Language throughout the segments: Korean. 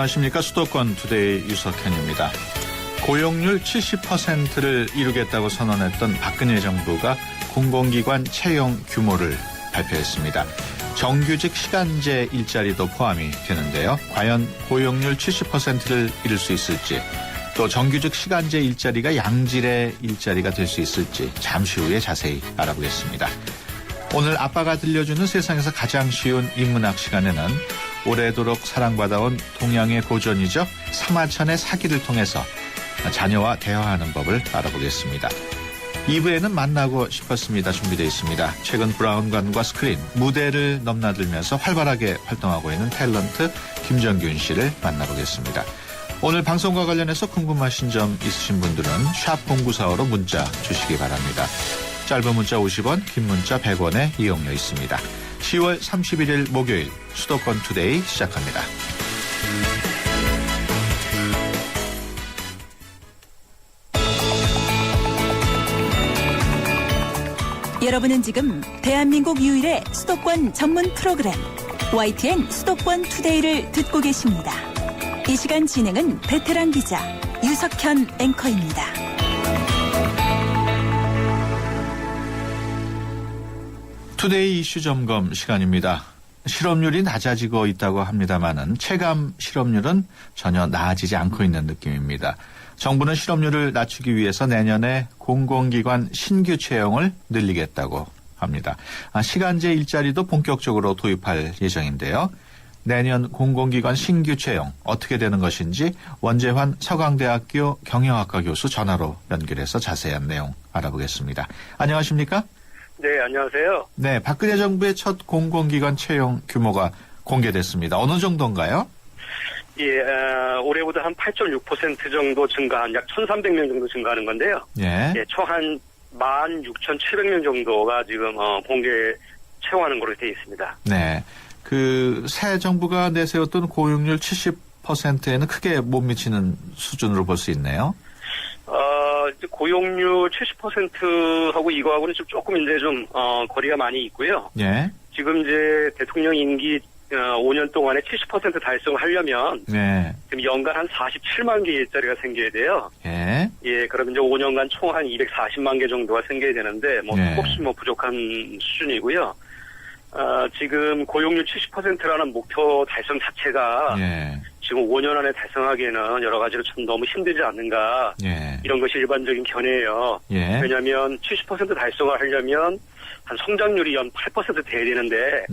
안녕하십니까. 수도권 투데이 유석현입니다. 고용률 70%를 이루겠다고 선언했던 박근혜 정부가 공공기관 채용 규모를 발표했습니다. 정규직 시간제 일자리도 포함이 되는데요. 과연 고용률 70%를 이룰 수 있을지, 또 정규직 시간제 일자리가 양질의 일자리가 될 수 있을지 잠시 후에 자세히 알아보겠습니다. 오늘 아빠가 들려주는 세상에서 가장 쉬운 인문학 시간에는 오래도록 사랑받아온 동양의 고전이죠. 사마천의 사기를 통해서 자녀와 대화하는 법을 알아보겠습니다. 2부에는 만나고 싶었습니다. 준비되어 있습니다. 최근 브라운관과 스크린, 무대를 넘나들면서 활발하게 활동하고 있는 탤런트 김정균 씨를 만나보겠습니다. 오늘 방송과 관련해서 궁금하신 점 있으신 분들은 샵0945로 문자 주시기 바랍니다. 짧은 문자 50원, 긴 문자 100원의 이용료 있습니다. 10월 31일 목요일 수도권 투데이 시작합니다. 여러분은 지금 대한민국 유일의 수도권 전문 프로그램 YTN 수도권 투데이를 듣고 계십니다. 이 시간 진행은 베테랑 기자 유석현 앵커입니다. 투데이 이슈 점검 시간입니다. 실업률이 낮아지고 있다고 합니다마는 체감 실업률은 전혀 나아지지 않고 있는 느낌입니다. 정부는 실업률을 낮추기 위해서 내년에 공공기관 신규 채용을 늘리겠다고 합니다. 시간제 일자리도 본격적으로 도입할 예정인데요. 내년 공공기관 신규 채용 어떻게 되는 것인지 원재환 서강대학교 경영학과 교수 전화로 연결해서 자세한 내용 알아보겠습니다. 안녕하십니까? 네, 안녕하세요. 네, 박근혜 정부의 첫 공공기관 채용 규모가 공개됐습니다. 어느 정도인가요? 예, 올해보다 한 8.6% 정도 증가한 약 1,300명 정도 증가하는 건데요. 예. 예, 총 한 16,700명 정도가 지금 공개 채용하는 걸로 되어 있습니다. 네. 새 정부가 내세웠던 고용률 70%에는 크게 못 미치는 수준으로 볼 수 있네요. 이제 고용률 70%하고 이거하고는 조금 이제 좀 거리가 많이 있고요. 예. 지금 이제 대통령 임기 5년 동안에 70% 달성을 하려면 네. 지금 연간 한 47만 개 일자리가 생겨야 돼요. 예. 예, 그러면 이제 5년간 총 한 240만 개 정도가 생겨야 되는데 조금씩 부족한 수준이고요. 지금 고용률 70%라는 목표 달성 자체가 지금 5년 안에 달성하기에는 여러 가지로 좀 너무 힘들지 않는가. 이런 것이 일반적인 견해예요. 왜냐하면 70% 달성을 하려면 한 성장률이 연 8% 돼야 되는데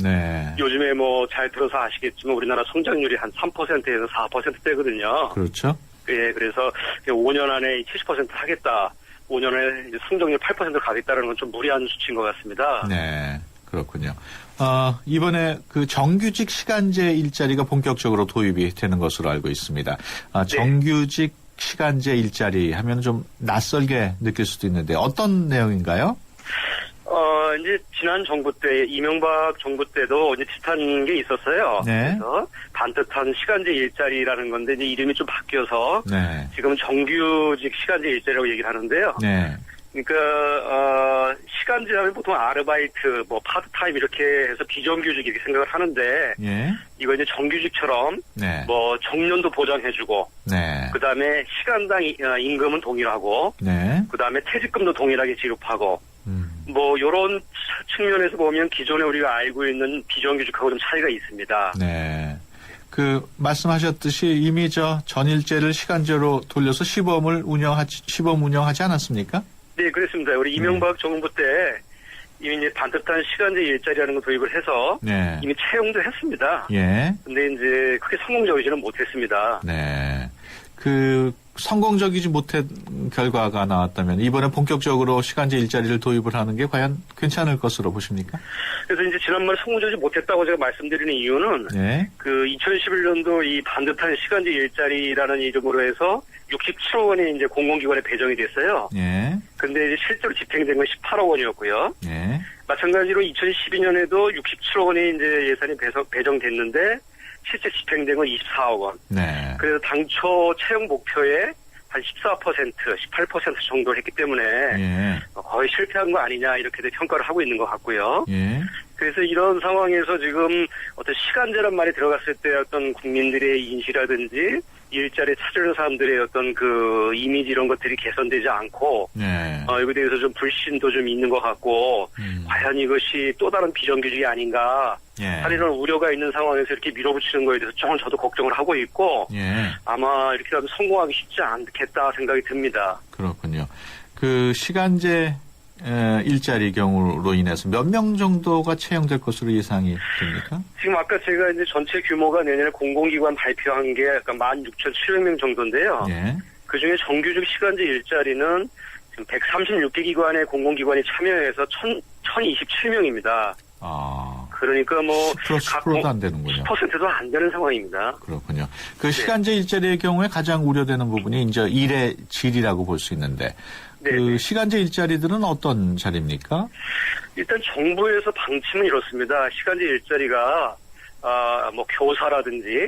요즘에 잘 들어서 아시겠지만 우리나라 성장률이 한 3%에서 4%대거든요. 그렇죠. 예, 그래서 5년 안에 70% 하겠다. 5년 안에 성장률 8% 가겠다는 건 좀 무리한 수치인 것 같습니다. 네. 그렇군요. 이번에 정규직 시간제 일자리가 본격적으로 도입이 되는 것으로 알고 있습니다. 정규직 시간제 일자리 하면 좀 낯설게 느낄 수도 있는데 어떤 내용인가요? 이제 지난 정부 때 이명박 정부 때도 이제 비슷한 게 있었어요. 네. 그래서 반듯한 시간제 일자리라는 건데 이제 이름이 좀 바뀌어서 지금 정규직 시간제 일자리라고 얘기를 하는데요. 그러니까 시간제하면 보통 아르바이트, 파트타임 이렇게 해서 비정규직 이렇게 생각을 하는데 이거 이제 정규직처럼 정년도 보장해주고 그다음에 시간당 임금은 동일하고 그다음에 퇴직금도 동일하게 지급하고 요런 측면에서 보면 기존에 우리가 알고 있는 비정규직하고 좀 차이가 있습니다. 네. 말씀하셨듯이 이미 전일제를 시간제로 돌려서 시범 운영하지 않았습니까? 네, 그렇습니다. 우리 이명박 정부 때 이미 이제 반듯한 시간제 일자리라는 걸 도입을 해서 이미 채용도 했습니다. 근데 이제 크게 성공적이지는 못했습니다. 네. 성공적이지 못한 결과가 나왔다면 이번에 본격적으로 시간제 일자리를 도입을 하는 게 과연 괜찮을 것으로 보십니까? 그래서 이제 지난번에 성공적이지 못했다고 제가 말씀드리는 이유는 2011년도 이 반듯한 시간제 일자리라는 이름으로 해서 67억 원이 이제 공공기관에 배정이 됐어요. 근데 이제 실제로 집행된 건 18억 원이었고요. 마찬가지로 2012년에도 67억 원이 이제 예산이 배정됐는데 실제 집행된 건 24억 원. 그래서 당초 채용 목표에 한 14%, 18% 정도를 했기 때문에 거의 실패한 거 아니냐 이렇게 평가를 하고 있는 것 같고요. 그래서 이런 상황에서 지금 어떤 시간제란 말이 들어갔을 때 어떤 국민들의 인식이라든지 일자리 찾으려는 사람들의 어떤 그 이미지 이런 것들이 개선되지 않고 이거에 대해서 좀 불신도 좀 있는 것 같고 과연 이것이 또 다른 비정규직이 아닌가 하는 우려가 있는 상황에서 이렇게 밀어붙이는 거에 대해서 조금 저도 걱정을 하고 있고 아마 이렇게 하면 성공하기 쉽지 않겠다 생각이 듭니다. 그렇군요. 그 시간제 일자리 경우로 인해서 몇 명 정도가 채용될 것으로 예상이 됩니까? 지금 아까 제가 이제 전체 규모가 내년에 공공기관 발표한 게 약간 16,700명 정도인데요. 그 중에 정규직 시간제 일자리는 지금 136개 기관의 공공기관이 참여해서 1,027명입니다. 그러니까 뭐 10%도 안 되는군요. 10%도 안 되는 상황입니다. 그렇군요. 그 시간제 일자리의 경우에 가장 우려되는 부분이 이제 일의 질이라고 볼 수 있는데 그 시간제 일자리들은 어떤 자리입니까? 일단 정부에서 방침은 이렇습니다. 시간제 일자리가 뭐 교사라든지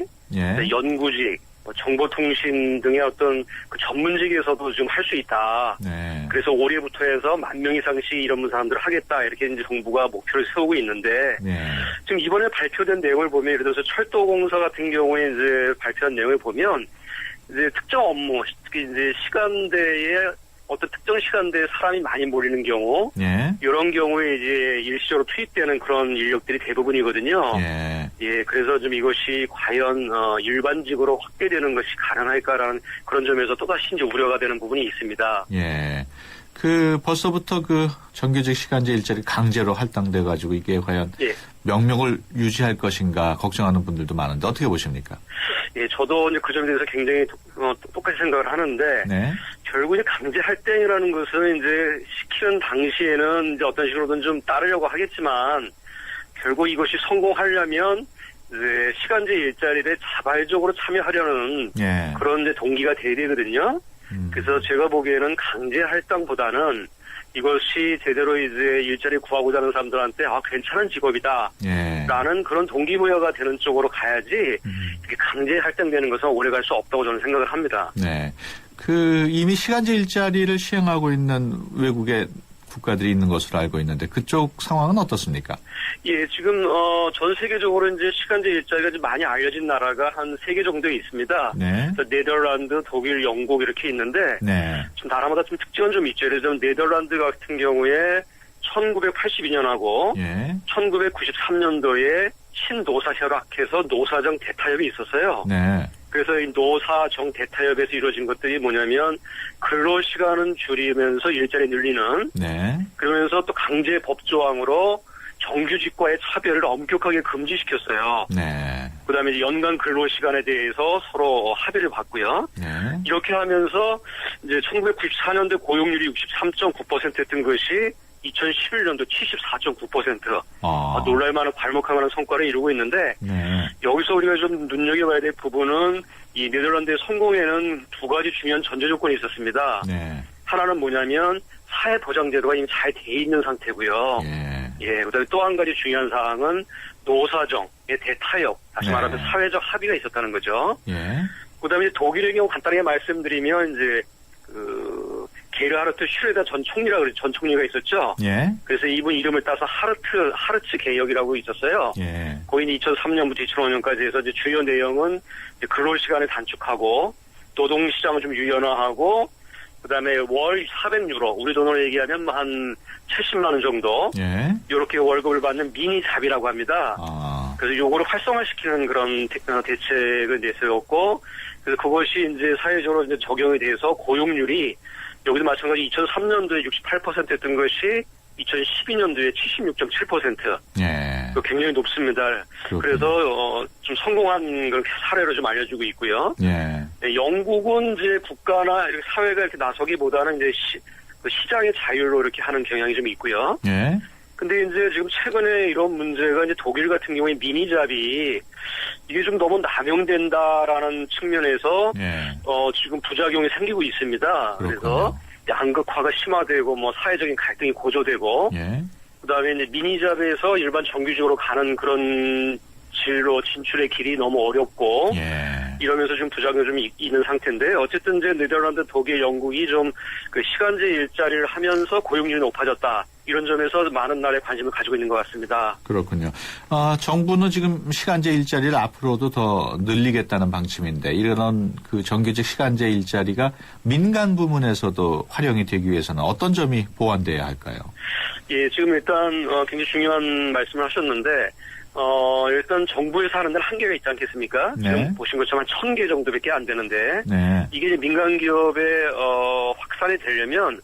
연구직, 뭐 정보통신 등의 어떤 그 전문직에서도 좀 할 수 있다. 그래서 올해부터 해서 10,000명 이상씩 이런 사람들을 하겠다. 이렇게 이제 정부가 목표를 세우고 있는데 지금 이번에 발표된 내용을 보면 예를 들어서 철도공사 같은 경우에 이제 발표한 내용을 보면 이제 특정 업무, 특히 이제 시간대에 어떤 특정 시간대에 사람이 많이 몰리는 경우, 이런 경우에 이제 일시적으로 투입되는 그런 인력들이 대부분이거든요. 그래서 좀 이것이 과연 일반직으로 확대되는 것이 가능할까라는 그런 점에서 또다시 이제 우려가 되는 부분이 있습니다. 그 벌써부터 그 정규직 시간제 일자리 강제로 할당돼 가지고 이게 과연 명령을 유지할 것인가 걱정하는 분들도 많은데 어떻게 보십니까? 저도 이제 그 점에 대해서 굉장히 똑같이 생각을 하는데 결국 이제 강제 할당이라는 것은 이제 시키는 당시에는 이제 어떤 식으로든 좀 따르려고 하겠지만 결국 이것이 성공하려면 이제 시간제 일자리에 자발적으로 참여하려는 그런 이제 동기가 돼야 되거든요. 그래서 제가 보기에는 강제 할당보다는 이것이 제대로 이제 일자리 구하고자 하는 사람들한테 괜찮은 직업이다. 라는 그런 동기부여가 되는 쪽으로 가야지 이렇게 강제 할당되는 것은 오래 갈 수 없다고 저는 생각을 합니다. 그 이미 시간제 일자리를 시행하고 있는 외국의 국가들이 있는 것으로 알고 있는데 그쪽 상황은 어떻습니까? 지금 전 세계적으로 이제 시간제 일자리가 좀 많이 알려진 나라가 한 3개 정도 있습니다. 네덜란드, 독일, 영국 이렇게 있는데 좀 나라마다 좀 특징은 좀 있죠. 예를 들면 네덜란드 같은 경우에 1982년하고 1993년도에 신노사협약해서 노사정 대타협이 있었어요. 그래서 이 노사정 대타협에서 이루어진 것들이 뭐냐면 근로시간은 줄이면서 일자리 늘리는 그러면서 또 강제 법조항으로 정규직과의 차별을 엄격하게 금지시켰어요. 그다음에 이제 연간 근로시간에 대해서 서로 합의를 봤고요. 이렇게 하면서 이제 1994년도 고용률이 63.9%였던 것이 2011년도 74.9%. 놀랄만한 괄목할만한 성과를 이루고 있는데 여기서 우리가 좀 눈여겨봐야 될 부분은 이 네덜란드의 성공에는 2가지 중요한 전제 조건이 있었습니다. 하나는 뭐냐면 사회보장제도가 이미 잘 돼 있는 상태고요. 그다음에 또 한 가지 중요한 사항은 노사정의 대타협, 다시 말하면 사회적 합의가 있었다는 거죠. 그다음에 독일의 경우 간단하게 말씀드리면 이제 게르하르트 슈레더 전 총리가 있었죠. 그래서 이분 이름을 따서 하르츠 개혁이라고 있었어요. 거의 2003년부터 2005년까지 해서 이제 주요 내용은 이제 근로시간을 단축하고 노동시장을 좀 유연화하고 그다음에 월 400유로 우리 돈으로 얘기하면 한 70만 원 정도 이렇게 월급을 받는 미니 잡이라고 합니다. 그래서 요거를 활성화시키는 그런 대책을 내세웠고 그래서 그것이 이제 사회적으로 이제 적용이 돼서 고용률이 여기도 마찬가지 2003년도에 68%였던 것이 2012년도에 76.7%. 굉장히 높습니다. 그렇군요. 그래서 좀 성공한 그런 사례로 좀 알려주고 있고요. 영국은 이제 국가나 이렇게 사회가 이렇게 나서기보다는 이제 시장의 자율로 이렇게 하는 경향이 좀 있고요. 근데 이제 지금 최근에 이런 문제가 이제 독일 같은 경우에 미니잡이 이게 좀 너무 남용된다라는 측면에서 지금 부작용이 생기고 있습니다. 그렇군요. 그래서 양극화가 심화되고 뭐 사회적인 갈등이 고조되고 그다음에 이제 미니잡에서 일반 정규직으로 가는 그런 진로 진출의 길이 너무 어렵고 이러면서 좀 부작용이 좀 있는 상태인데 어쨌든 이제 네덜란드, 독일, 영국이 좀 그 시간제 일자리를 하면서 고용률이 높아졌다 이런 점에서 많은 날에 관심을 가지고 있는 것 같습니다. 그렇군요. 정부는 지금 시간제 일자리를 앞으로도 더 늘리겠다는 방침인데 이런 그 정규직 시간제 일자리가 민간 부문에서도 활용이 되기 위해서는 어떤 점이 보완돼야 할까요? 예, 지금 일단 굉장히 중요한 말씀을 하셨는데 일단 정부에서 하는 데는 한계가 있지 않겠습니까? 네. 지금 보신 것처럼 1,000개 정도밖에 안 되는데 네. 이게 이제 민간 기업에 확산이 되려면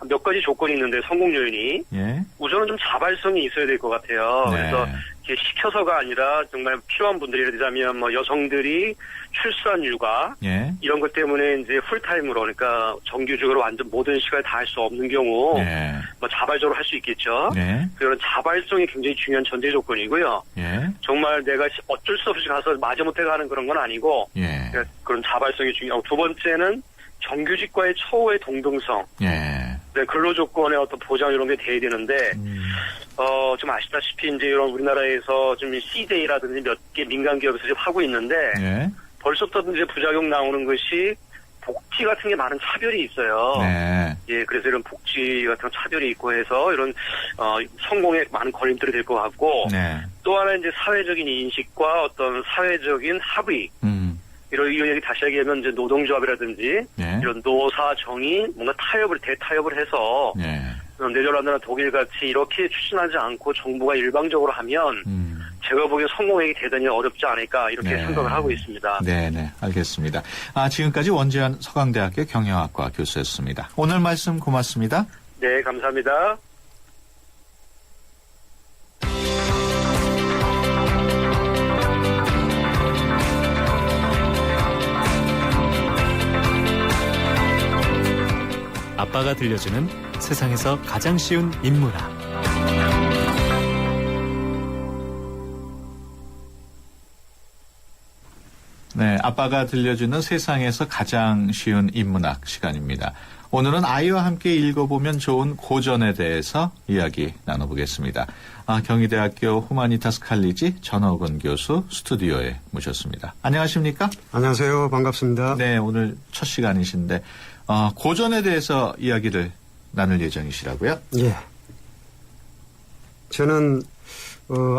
몇 가지 조건이 있는데 성공 요인이 예. 우선은 좀 자발성이 있어야 될 것 같아요. 네. 그래서 이렇게 시켜서가 아니라 정말 필요한 분들이 예를 들자면 뭐 여성들이 출산 육아 예. 이런 것 때문에 이제 풀타임으로 그러니까 정규직으로 완전 모든 시간을 다 할 수 없는 경우 예. 뭐 자발적으로 할 수 있겠죠. 네. 그런 자발성이 굉장히 중요한 전제 조건이고요. 예. 정말 내가 어쩔 수 없이 가서 마지못해 가는 그런 건 아니고 예. 그러니까 그런 자발성이 중요하고 두 번째는 정규직과의 처우의 동등성. 예. 네, 근로조건의 어떤 보장 이런 게 돼야 되는데 좀 아시다시피 이제 이런 우리나라에서 좀 CJ라든지 몇 개 민간 기업에서 지금 하고 있는데 예. 벌써부터 이제 부작용 나오는 것이 복지 같은 게 많은 차별이 있어요. 네. 예, 그래서 이런 복지 같은 차별이 있고 해서 이런 성공에 많은 걸림돌이 될 것 같고 네. 또 하나 이제 사회적인 인식과 어떤 사회적인 합의 이런 얘기 다시 얘기하면 이제 노동조합이라든지 네. 이런 노사정이 뭔가 대타협을 해서 네. 네덜란드나 독일 같이 이렇게 추진하지 않고 정부가 일방적으로 하면 제가 보기에 성공하기 대단히 어렵지 않을까 이렇게 네. 생각을 하고 있습니다. 네네, 알겠습니다. 지금까지 원재한 서강대학교 경영학과 교수였습니다. 오늘 말씀 고맙습니다. 네, 감사합니다. 아빠가 들려주는 세상에서 가장 쉬운 인문학. 네, 아빠가 들려주는 세상에서 가장 쉬운 인문학 시간입니다. 오늘은 아이와 함께 읽어보면 좋은 고전에 대해서 이야기 나눠보겠습니다. 경희대학교 후마니타스 칼리지 전옥은 교수 스튜디오에 모셨습니다. 안녕하십니까? 안녕하세요. 반갑습니다. 네, 오늘 첫 시간이신데 고전에 대해서 이야기를 나눌 예정이시라고요? 예. 저는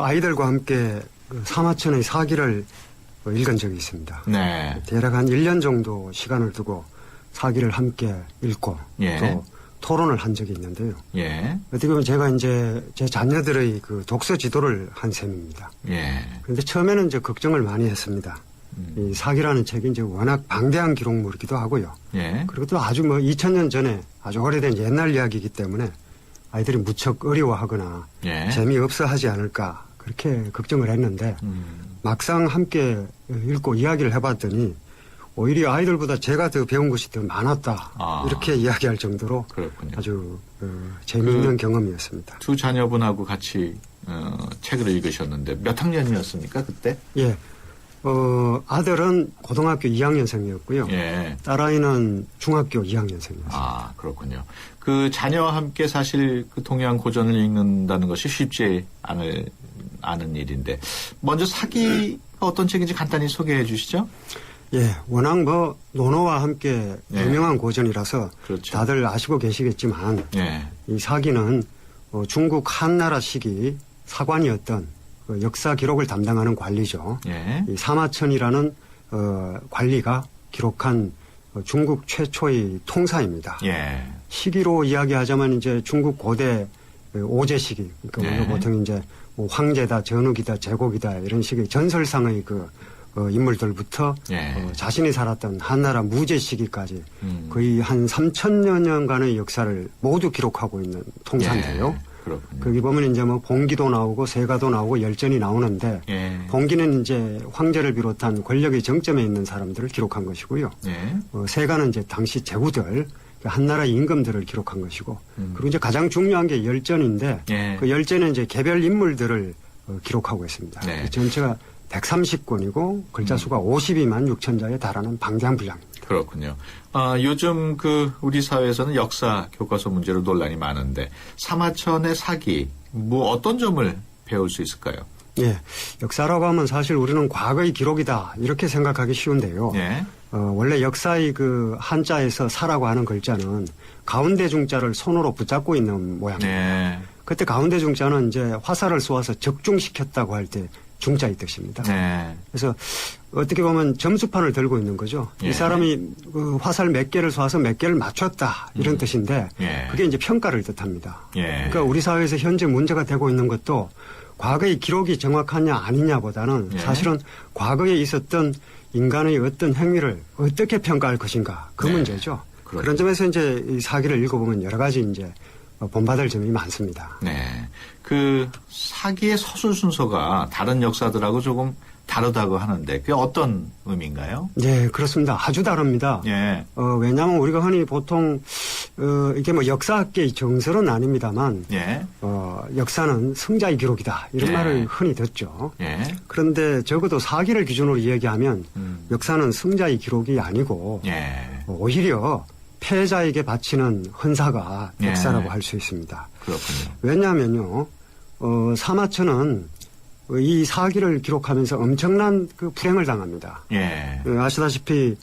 아이들과 함께 사마천의 사기를 읽은 적이 있습니다. 네. 대략 한 1년 정도 시간을 두고 사기를 함께 읽고 예. 또 토론을 한 적이 있는데요. 예. 어떻게 보면 제가 이제 제 자녀들의 그 독서 지도를 한 셈입니다. 예. 그런데 처음에는 이제 걱정을 많이 했습니다. 이 사기라는 책이 이제 워낙 방대한 기록물이기도 하고요. 예. 그리고 또 아주 2000년 전에 아주 오래된 옛날 이야기이기 때문에 아이들이 무척 어려워하거나 예. 재미없어 하지 않을까 그렇게 걱정을 했는데 막상 함께 읽고 이야기를 해봤더니 오히려 아이들보다 제가 더 배운 것이 더 많았다. 이렇게 이야기할 정도로 그렇군요. 아주 재미있는 경험이었습니다. 두 자녀분하고 같이 책을 읽으셨는데 몇 학년이었습니까 그때? 예. 아들은 고등학교 2학년생이었고요. 예. 딸아이는 중학교 2학년생이었습니다. 그렇군요. 그 자녀와 함께 사실 그 동양 고전을 읽는다는 것이 쉽지 않은 일인데 먼저 사기가 어떤 책인지 간단히 소개해 주시죠. 예, 워낙 논어와 함께 예. 유명한 고전이라서 그렇죠. 다들 아시고 계시겠지만 예. 이 사기는 중국 한나라 시기 사관이었던 그 역사 기록을 담당하는 관리죠. 예. 이 사마천이라는 관리가 기록한 중국 최초의 통사입니다. 예. 시기로 이야기하자면 이제 중국 고대 오제 시기, 그러니까 예. 우리가 보통 이제 뭐 황제다, 전욱이다, 제국이다 이런 식의 전설상의 인물들부터 예. 자신이 살았던 한나라 무제 시기까지 거의 한 3,000여 년간의 역사를 모두 기록하고 있는 통사인데요. 예. 그렇군요. 거기 보면 이제 봉기도 나오고 세가도 나오고 열전이 나오는데 예. 봉기는 이제 황제를 비롯한 권력의 정점에 있는 사람들을 기록한 것이고요. 예. 세가는 이제 당시 제후들, 한나라 임금들을 기록한 것이고, 그리고 이제 가장 중요한 게 열전인데, 예. 그 열전은 이제 개별 인물들을 기록하고 있습니다. 네. 전체가 130권이고 글자 수가 52만 6천 자에 달하는 방대한 분량입니다. 그렇군요. 요즘 우리 사회에서는 역사 교과서 문제로 논란이 많은데 사마천의 사기 어떤 점을 배울 수 있을까요? 예, 역사라고 하면 사실 우리는 과거의 기록이다 이렇게 생각하기 쉬운데요. 예. 원래 역사의 한자에서 사라고 하는 글자는 가운데 중자를 손으로 붙잡고 있는 모양입니다. 네. 그때 가운데 중자는 이제 화살을 쏘아서 적중시켰다고 할 때 중자의 뜻입니다. 네. 그래서 어떻게 보면 점수판을 들고 있는 거죠. 예. 이 사람이 그 화살 몇 개를 쏘아서 몇 개를 맞췄다 이런 뜻인데 예. 그게 이제 평가를 뜻합니다. 예. 그러니까 우리 사회에서 현재 문제가 되고 있는 것도 과거의 기록이 정확하냐 아니냐보다는 예. 사실은 과거에 있었던 인간의 어떤 행위를 어떻게 평가할 것인가 그 네. 문제죠. 그렇군요. 그런 점에서 이제 이 사기를 읽어보면 여러 가지 이제 본받을 점이 많습니다. 네. 그 사기의 서술 순서가 다른 역사들하고 조금 다르다고 하는데 그게 어떤 의미인가요? 네, 그렇습니다. 아주 다릅니다. 예. 왜냐하면 우리가 흔히 보통 이게 뭐 역사학계의 정설은 아닙니다만 예. 역사는 승자의 기록이다 이런 예. 말을 흔히 듣죠. 예. 그런데 적어도 사기를 기준으로 이야기하면 역사는 승자의 기록이 아니고 예. 오히려 패자에게 바치는 헌사가 예. 역사라고 할 수 있습니다. 그렇군요. 왜냐하면요, 사마천은 이 사기를 기록하면서 엄청난 그 불행을 당합니다. 예. 아시다시피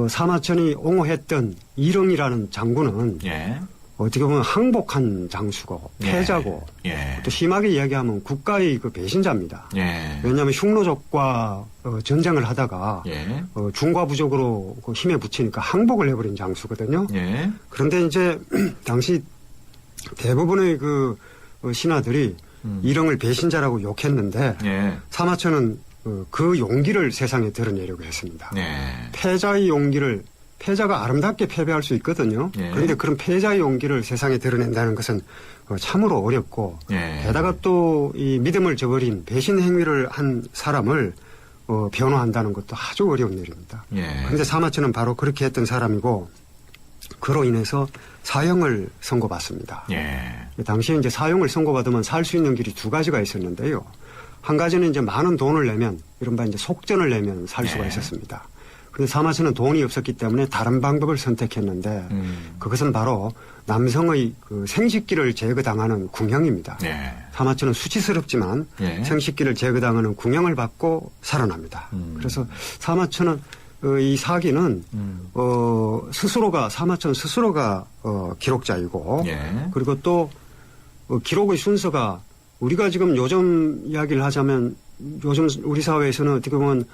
사마천이 옹호했던 이릉이라는 장군은 예. 어떻게 보면 항복한 장수고 패자고 예. 또 심하게 이야기하면 국가의 그 배신자입니다. 예. 왜냐하면 흉노족과 전쟁을 하다가 예. 중과 부족으로 그 힘에 붙이니까 항복을 해버린 장수거든요. 예. 그런데 이제 당시 대부분의 그 신하들이 이릉을 배신자라고 욕했는데 예. 사마천은 그 용기를 세상에 드러내려고 했습니다. 네. 패자의 용기를 패자가 아름답게 패배할 수 있거든요. 예. 그런데 그런 패자의 용기를 세상에 드러낸다는 것은 참으로 어렵고 예. 게다가 또 이 믿음을 저버린 배신 행위를 한 사람을 변호한다는 것도 아주 어려운 일입니다. 예. 그런데 사마천은 바로 그렇게 했던 사람이고 그로 인해서 사형을 선고받습니다. 예. 당시에 이제 사형을 선고받으면 살 수 있는 길이 두 가지가 있었는데요. 한 가지는 이제 많은 돈을 내면 이른바 이제 속전을 내면 살 수가 네. 있었습니다. 그런데 사마천은 돈이 없었기 때문에 다른 방법을 선택했는데 그것은 바로 남성의 그 생식기를 제거당하는 궁형입니다. 예. 사마천은 수치스럽지만 예. 생식기를 제거당하는 궁형을 받고 살아납니다. 그래서 사마천은 이 사기는 사마천 스스로가 기록자이고 예. 그리고 또 기록의 순서가 우리가 지금 요즘 이야기를 하자면 요즘 우리 사회에서는 어떻게 보면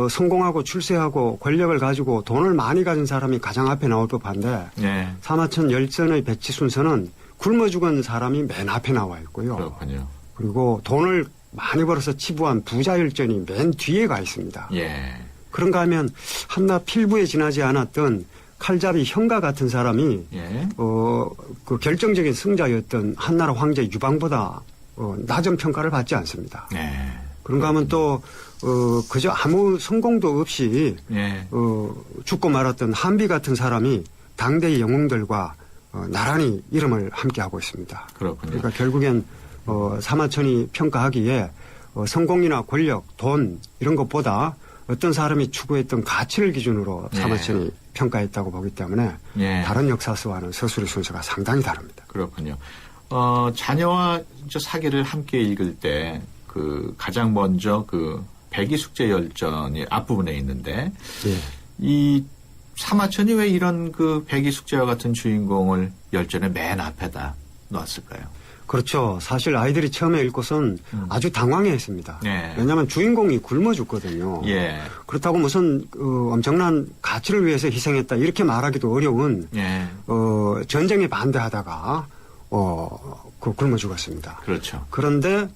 성공하고 출세하고 권력을 가지고 돈을 많이 가진 사람이 가장 앞에 나올 법한데 예. 사마천 열전의 배치 순서는 굶어 죽은 사람이 맨 앞에 나와 있고요. 그렇군요. 그리고 돈을 많이 벌어서 치부한 부자 열전이 맨 뒤에 가 있습니다. 예. 그런가 하면 한낱 필부에 지나지 않았던 칼잡이 형과 같은 사람이 예. 그 결정적인 승자였던 한나라 황제 유방보다 낮은 평가를 받지 않습니다. 네. 그런가 하면 또 그저 아무 성공도 없이 예. 죽고 말았던 한비 같은 사람이 당대의 영웅들과 나란히 이름을 함께하고 있습니다. 그렇군요. 그러니까 결국엔 사마천이 평가하기에 성공이나 권력, 돈 이런 것보다 어떤 사람이 추구했던 가치를 기준으로 네. 사마천이 평가했다고 보기 때문에 예. 다른 역사서와는 서술의 순서가 상당히 다릅니다. 그렇군요. 자녀와 사기를 함께 읽을 때 그 가장 먼저 그 백이숙제 열전이 앞부분에 있는데 예. 이 사마천이 왜 이런 그 백이숙제와 같은 주인공을 열전의 맨 앞에다 놨을까요? 그렇죠. 사실 아이들이 처음에 읽고선 아주 당황해했습니다. 네. 왜냐하면 주인공이 굶어 죽거든요. 예. 그렇다고 무슨 엄청난 가치를 위해서 희생했다 이렇게 말하기도 어려운 예. 전쟁에 반대하다가 그 굶어 죽었습니다. 그렇죠. 그런데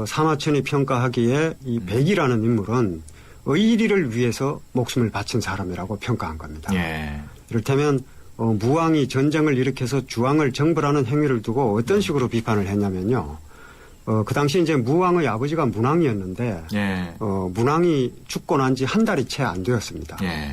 사마천이 평가하기에 이 백이라는 인물은 의리를 위해서 목숨을 바친 사람이라고 평가한 겁니다. 예. 이를테면 무왕이 전쟁을 일으켜서 주왕을 정벌하는 행위를 두고 어떤 식으로 비판을 했냐면요. 그 당시 이제 무왕의 아버지가 문왕이었는데 예. 문왕이 죽고 난 지 한 달이 채 안 되었습니다. 예.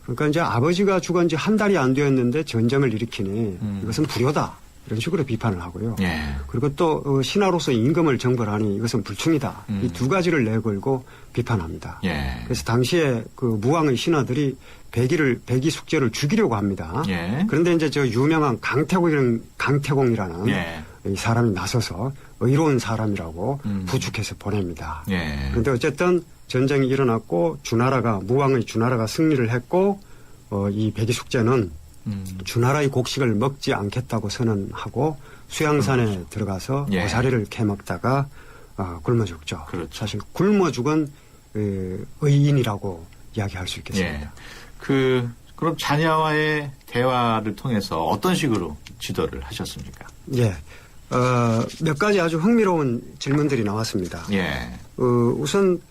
그러니까 이제 아버지가 죽은 지 한 달이 안 되었는데 전쟁을 일으키니 이것은 불효다. 이런 식으로 비판을 하고요. 예. 그리고 또 신하로서 임금을 정벌하니 이것은 불충이다. 이 두 가지를 내걸고 비판합니다. 예. 그래서 당시에 그 무왕의 신하들이 백이 숙제를 죽이려고 합니다. 예. 그런데 이제 저 유명한 강태공이라는 예. 이 사람이 나서서 의로운 사람이라고 부축해서 보냅니다. 예. 그런데 어쨌든 전쟁이 일어났고 무왕의 주나라가 승리를 했고 이 백이 숙제는 주나라의 곡식을 먹지 않겠다고 선언하고 수양산에 들어가서 예. 고사리를 캐먹다가 굶어 죽죠. 그렇죠. 사실 굶어 죽은 의인이라고 이야기할 수 있겠습니다. 예. 그럼 자녀와의 대화를 통해서 어떤 식으로 지도를 하셨습니까? 예. 몇 가지 아주 흥미로운 질문들이 나왔습니다. 예. 우선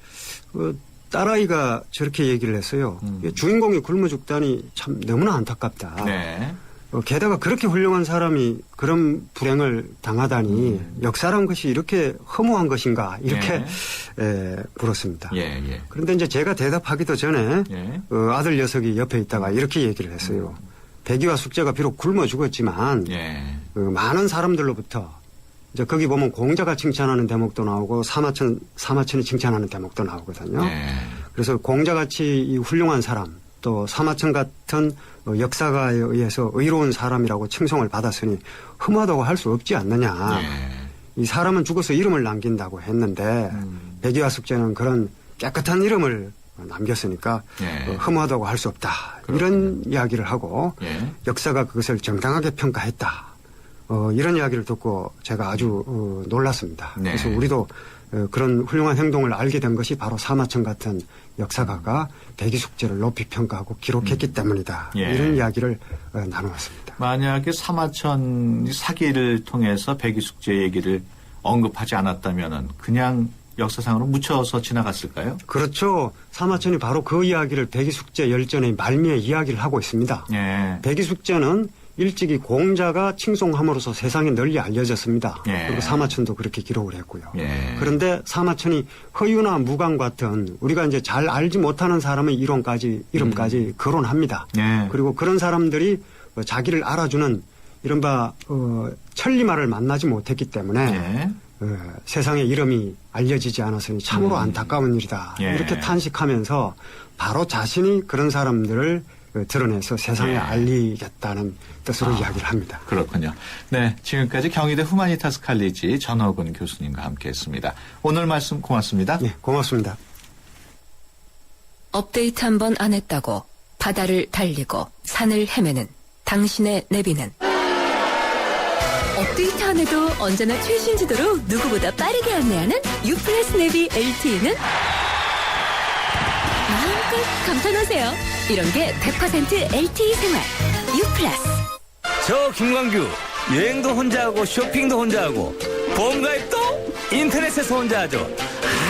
딸아이가 저렇게 얘기를 했어요. 주인공이 굶어 죽다니 참 너무나 안타깝다. 네. 게다가 그렇게 훌륭한 사람이 그런 불행을 당하다니 역사란 것이 이렇게 허무한 것인가 이렇게 물었습니다. 예, 예. 그런데 이제 제가 대답하기도 전에 예. 아들 녀석이 옆에 있다가 이렇게 얘기를 했어요. 백이와 숙제가 비록 굶어 죽었지만 예. 많은 사람들로부터 이제 거기 보면 공자가 칭찬하는 대목도 나오고 사마천이 칭찬하는 대목도 나오거든요. 예. 그래서 공자같이 이 훌륭한 사람 또 사마천 같은 역사가에 의해서 의로운 사람이라고 칭송을 받았으니 흠하다고 할 수 없지 않느냐. 예. 이 사람은 죽어서 이름을 남긴다고 했는데 백이와 숙제는 그런 깨끗한 이름을 남겼으니까 예. 흠하다고 할 수 없다. 그렇군요. 이런 이야기를 하고 예. 역사가 그것을 정당하게 평가했다. 이런 이야기를 듣고 제가 아주 놀랐습니다. 네. 그래서 우리도 그런 훌륭한 행동을 알게 된 것이 바로 사마천 같은 역사가가 백이숙제를 높이 평가하고 기록했기 때문이다. 예. 이런 이야기를 나누었습니다. 만약에 사마천 사기를 통해서 백이숙제 얘기를 언급하지 않았다면은 그냥 역사상으로 묻혀서 지나갔을까요? 그렇죠. 사마천이 바로 그 이야기를 백이숙제 열전의 말미에 이야기를 하고 있습니다. 예. 백이숙제는 일찍이 공자가 칭송함으로써 세상에 널리 알려졌습니다. 예. 그리고 사마천도 그렇게 기록을 했고요. 예. 그런데 사마천이 허유나 무강 같은 우리가 이제 잘 알지 못하는 사람의 이름까지 거론합니다. 예. 그리고 그런 사람들이 자기를 알아주는 이른바 천리마를 만나지 못했기 때문에 예. 세상에 이름이 알려지지 않았으니 참으로 안타까운 일이다. 예. 이렇게 탄식하면서 바로 자신이 그런 사람들을 드러내서 세상에 예. 알리겠다는 뜻으로 이야기를 합니다. 그렇군요. 네, 지금까지 경희대 후마니타스 칼리지 전호근 교수님과 함께했습니다. 오늘 말씀 고맙습니다. 네, 고맙습니다. 업데이트 한 번 안 했다고 바다를 달리고 산을 헤매는 당신의 내비는 업데이트 안 해도 언제나 최신 지도로 누구보다 빠르게 안내하는 U+ 내비 LTE는 마음껏 감탄하세요. 이런 게 100% LTE 생활 U+. 저 김광규 여행도 혼자 하고 쇼핑도 혼자 하고 보험가입도 인터넷에서 혼자 하죠.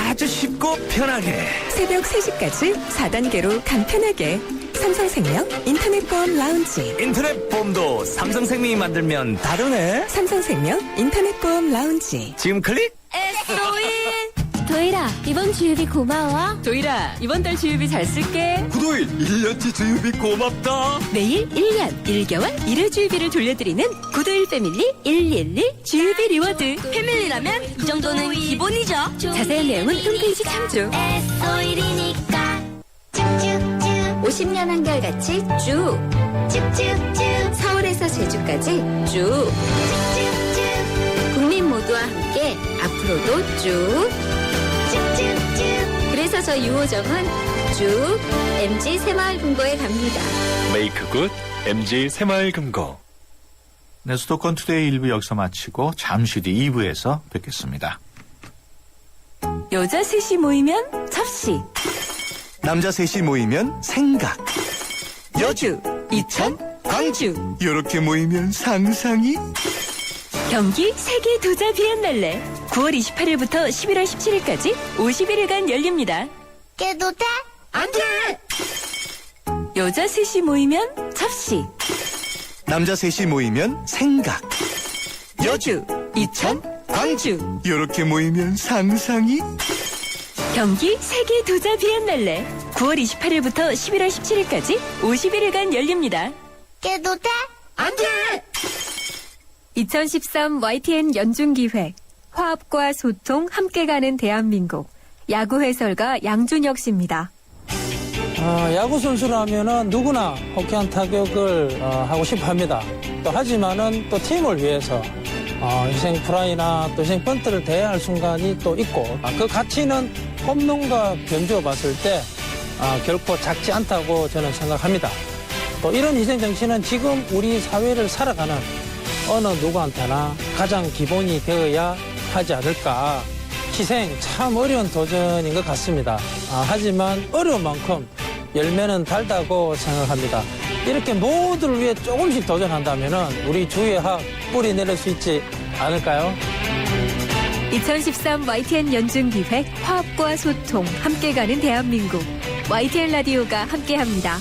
아주 쉽고 편하게. 새벽 3시까지 4단계로 간편하게 삼성생명 인터넷보험 라운지. 인터넷 보험도 삼성생명이 만들면 다르네. 삼성생명 인터넷보험 라운지. 지금 클릭. 도일아, 이번 주유비 고마워. 도일아, 이번 달 주유비 잘 쓸게. 구도일 1년치 주유비 고맙다. 매일 1년 1개월 1회 주유비를 돌려드리는 구도일 패밀리 111 주유비 리워드. 패밀리라면 이 정도는 기본이죠. 자세한 내용은 홈페이지 참조. S-오일이니까 쭉쭉쭉 50년 한결같이 쭉. 쭉쭉쭉 서울에서 제주까지 쭉. 쭉쭉쭉 국민 모두와 함께 앞으로도 쭉. 쭉쭉쭉 그래서 저 유호정은 쭉 MG 새마을금고에 갑니다. 메이크 굿 MG 새마을금고. 네, 수도권 투데이 1부 여기서 마치고 잠시 뒤 2부에서 뵙겠습니다. 여자 셋이 모이면 접시. 남자 셋이 모이면 생각. 여주, 이천, 광주. 이렇게 모이면 상상이. 경기 세계 도자 비엔날레 9월 28일부터 11월 17일까지 51일간 열립니다. 깨도 돼? 안 돼! 여자 셋이 모이면 접시. 남자 셋이 모이면 생각. 여주, 이천, 광주. 이렇게 모이면 상상이. 경기 세계 도자 비엔날레 9월 28일부터 11월 17일까지 51일간 열립니다. 깨도 돼? 안 돼! 2013 YTN 연중기획 화합과 소통 함께 가는 대한민국 야구 해설가 양준혁 씨입니다. 야구 선수라면은 누구나 호쾌한 타격을 하고 싶어 합니다. 또 하지만은 또 팀을 위해서 희생 프라이나 또 희생 번트를 대해야 할 순간이 또 있고 그 가치는 홈런과 변주어 봤을 때 결코 작지 않다고 저는 생각합니다. 또 이런 희생 정신은 지금 우리 사회를 살아가는 어느 누구한테나 가장 기본이 되어야 하지 않을까. 희생 참 어려운 도전인 것 같습니다. 하지만 어려운 만큼 열매는 달다고 생각합니다. 이렇게 모두를 위해 조금씩 도전한다면 우리 주위에 뿌리 내릴 수 있지 않을까요? 2013 YTN 연중기획 화합과 소통 함께 가는 대한민국 YTN 라디오가 함께합니다.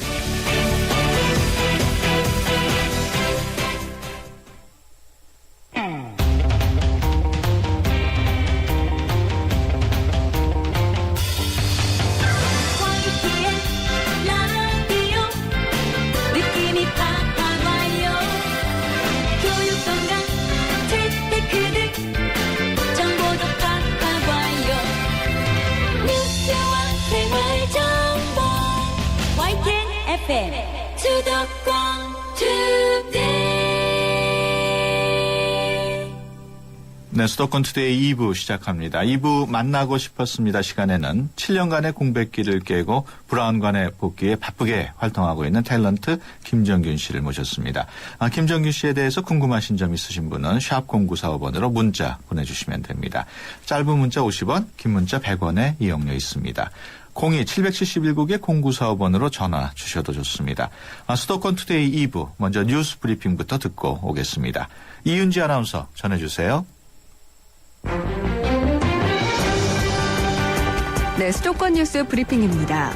수도권 네, 수도권 투데이 2부 시작합니다. 2부 만나고 싶었습니다 시간에는 7년간의 공백기를 깨고 브라운관의 복귀에 바쁘게 활동하고 있는 탤런트 김정균 씨를 모셨습니다. 김정균 씨에 대해서 궁금하신 점 있으신 분은 샵 0945번으로 문자 보내주시면 됩니다. 짧은 문자 50원, 긴 문자 100원의 이용료 있습니다. 02-771국에 0945번으로 전화 주셔도 좋습니다. 수도권 투데이 2부 먼저 뉴스 브리핑부터 듣고 오겠습니다. 이윤지 아나운서 전해주세요. 네, 수도권 뉴스 브리핑입니다.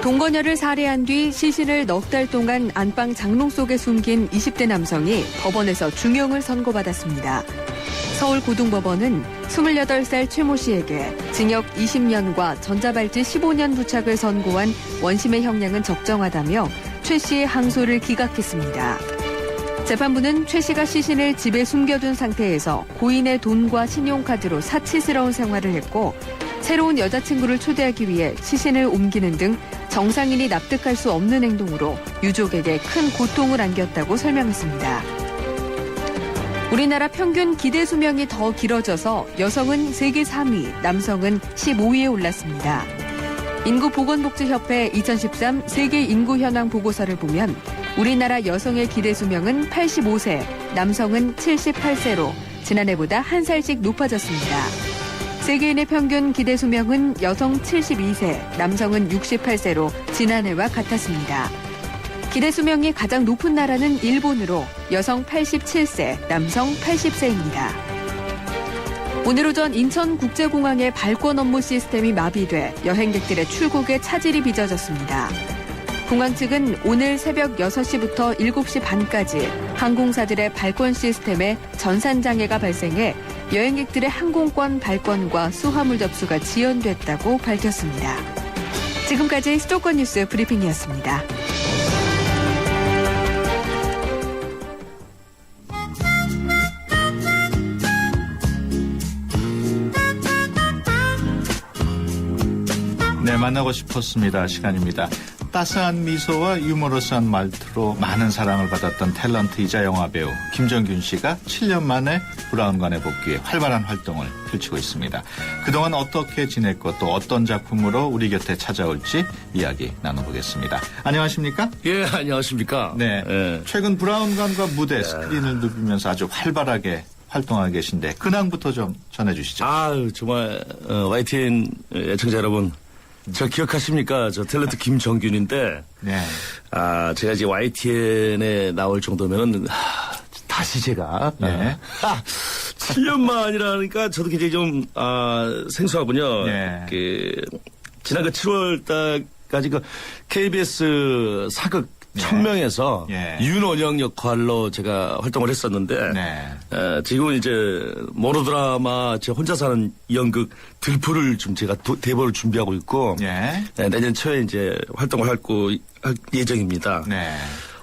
동거녀를 살해한 뒤 시신을 넉 달 동안 안방 장롱 속에 숨긴 20대 남성이 법원에서 중형을 선고받았습니다. 서울고등법원은 28살 최 모 씨에게 징역 20년과 전자발찌 15년 부착을 선고한 원심의 형량은 적정하다며 최 씨의 항소를 기각했습니다. 재판부는 최 씨가 시신을 집에 숨겨둔 상태에서 고인의 돈과 신용카드로 사치스러운 생활을 했고 새로운 여자친구를 초대하기 위해 시신을 옮기는 등 정상인이 납득할 수 없는 행동으로 유족에게 큰 고통을 안겼다고 설명했습니다. 우리나라 평균 기대 수명이 더 길어져서 여성은 세계 3위, 남성은 15위에 올랐습니다. 인구보건복지협회 2013 세계 인구 현황 보고서를 보면 우리나라 여성의 기대 수명은 85세, 남성은 78세로 지난해보다 한 살씩 높아졌습니다. 세계인의 평균 기대 수명은 여성 72세, 남성은 68세로 지난해와 같았습니다. 기대 수명이 가장 높은 나라는 일본으로 여성 87세, 남성 80세입니다. 오늘 오전 인천국제공항의 발권 업무 시스템이 마비돼 여행객들의 출국에 차질이 빚어졌습니다. 공항 측은 오늘 새벽 6시부터 7시 반까지 항공사들의 발권 시스템에 전산장애가 발생해 여행객들의 항공권 발권과 수화물 접수가 지연됐다고 밝혔습니다. 지금까지 수도권 뉴스 브리핑이었습니다. 네, 만나고 싶었습니다 시간입니다. 따스한 미소와 유머러스한 말투로 많은 사랑을 받았던 탤런트이자 영화배우 김정균 씨가 7년 만에 브라운관의 복귀에 활발한 활동을 펼치고 있습니다. 그동안 어떻게 지냈고 또 어떤 작품으로 우리 곁에 찾아올지 이야기 나눠보겠습니다. 안녕하십니까? 예, 안녕하십니까? 네, 예. 최근 브라운관과 무대 스크린을 누비면서 아주 활발하게 활동하고 계신데 근황부터 좀 전해주시죠. 아유, 정말 YTN 애청자 여러분, 저 기억하십니까? 저 탤런트 김정균인데, 네. 제가 이제 YTN에 나올 정도면은, 다시 제가, 네. 7년 만이라니까 저도 굉장히 좀, 생소하군요. 네. 지난 7월 달까지 KBS 사극 네. 천명에서 예. 윤원영 역할로 제가 활동을 했었는데, 네. 지금은 이제 모노드라마 제 혼자 사는 연극 들풀을 좀 제가 대본을 준비하고 있고, 예. 내년 초에 이제 활동을 할 예정입니다. 네.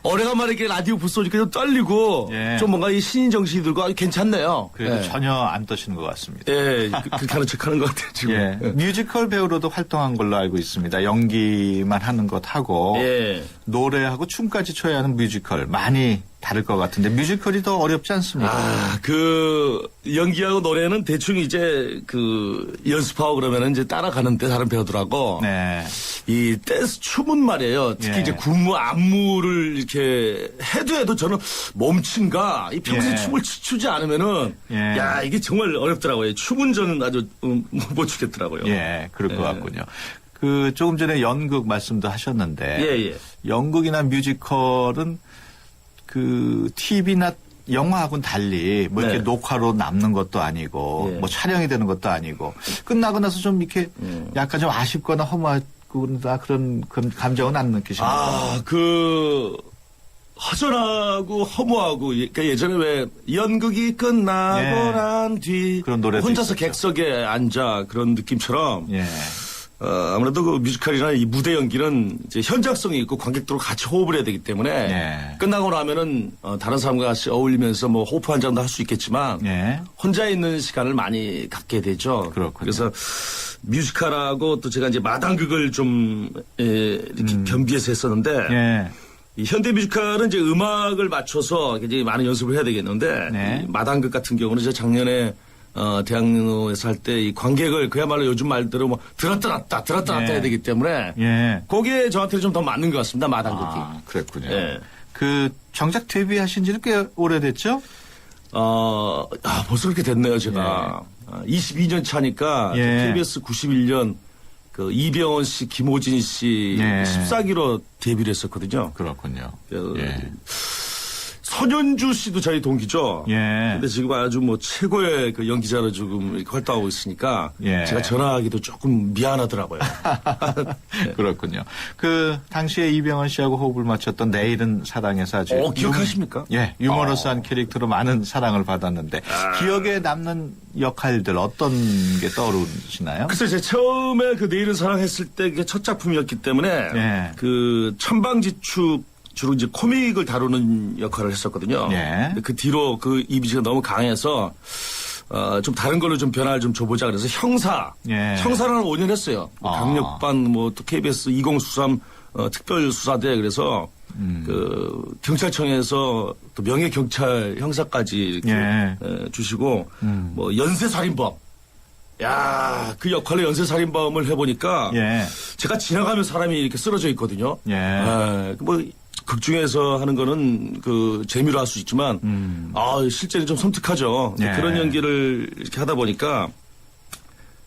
오래간만에 이렇게 라디오 부스 오니까 좀 떨리고, 예. 좀 뭔가 이 신인 정신이 들고 아주 괜찮네요. 그래도 예. 전혀 안 떠시는 것 같습니다. 예, 그렇게 하는 척 하는 것 같아요, 지금. 예. 뮤지컬 배우로도 활동한 걸로 알고 있습니다. 연기만 하는 것 하고 예. 노래하고 춤까지 초회하는 뮤지컬 많이 다를 것 같은데 뮤지컬이 더 어렵지 않습니까? 그 연기하고 노래는 대충 이제 그 연습하고 그러면은 이제 따라가는데 다른 배우들하고 네. 이 댄스 춤은 말이에요. 특히 예. 이제 군무 안무를 이렇게 해도 저는 멈춘가 이 평소에 예. 춤을 추지 않으면은 예. 야 이게 정말 어렵더라고요. 춤은 저는 아주 못 추겠더라고요. 예, 그럴 것 예. 같군요. 그 조금 전에 연극 말씀도 하셨는데 예. 연극이나 뮤지컬은 그 TV나 영화하고는 달리 뭐 이렇게 네. 녹화로 남는 것도 아니고 예. 뭐 촬영이 되는 것도 아니고 끝나고 나서 좀 이렇게 약간 좀 아쉽거나 허무하고 그런 감정은 안 느끼시나요? 허전하고 허무하고 그러니까 예전에 왜 연극이 끝나고 예. 난 뒤 그런 노래도 혼자서 있었죠. 객석에 앉아 그런 느낌처럼 예. 아무래도 그 뮤지컬이나 이 무대 연기는 이제 현장성이 있고 관객들과 같이 호흡을 해야 되기 때문에 예. 끝나고 나면은 다른 사람과 같이 어울리면서 뭐 호흡 한 장도 할 수 있겠지만 예. 혼자 있는 시간을 많이 갖게 되죠. 그렇군요. 그래서 뮤지컬하고 또 제가 이제 마당극을 좀 이렇게 겸비해서 했었는데 예. 이 현대 뮤지컬은 이제 음악을 맞춰서 이제 많은 연습을 해야 되겠는데 네. 이 마당극 같은 경우는 제가 작년에 대학로에서 할 때 이 관객을 그야말로 요즘 말대로 뭐 들었다 놨다 네. 해야 되기 때문에 예. 거기에 저한테는 좀 더 맞는 것 같습니다. 마당극이. 그랬군요. 예. 그 정작 데뷔하신 지는 꽤 오래됐죠? 벌써 그렇게 됐네요, 제가. 22년 차니까 예. KBS 91년 그 이병헌 씨, 김호진 씨 예. 14기로 데뷔를 했었거든요. 그렇군요. 예. 손현주 씨도 저희 동기죠. 예. 근데 지금 아주 뭐 최고의 그 연기자로 지금 이렇게 활동하고 있으니까 예. 제가 전화하기도 조금 미안하더라고요. 그렇군요. 그 당시에 이병헌 씨하고 호흡을 맞췄던 내일은 사랑에서 아주 기억하십니까? 예, 유머러스한 캐릭터로 많은 사랑을 받았는데 기억에 남는 역할들 어떤 게 떠오르시나요? 글쎄, 제가 처음에 그 내일은 사랑했을 때 그게 첫 작품이었기 때문에 예. 그 천방지축 주로 이제 코믹을 다루는 역할을 했었거든요. 예. 근데 그 뒤로 그 이미지가 너무 강해서 좀 다른 걸로 좀 변화를 좀 줘보자 그래서 형사. 예. 형사를 한 5년 했어요. 뭐 강력반 뭐 또 KBS 2093 특별수사대 그래서 그 경찰청에서 또 명예경찰 형사까지 이렇게 예. 주시고 뭐 연쇄살인범. 야, 그 역할로 연쇄살인범을 해보니까 예. 제가 지나가면 사람이 이렇게 쓰러져 있거든요. 예. 뭐 극중에서 하는 거는 그 재미로 할 수 있지만 실제는 좀 섬뜩하죠. 예. 그런 연기를 이렇게 하다 보니까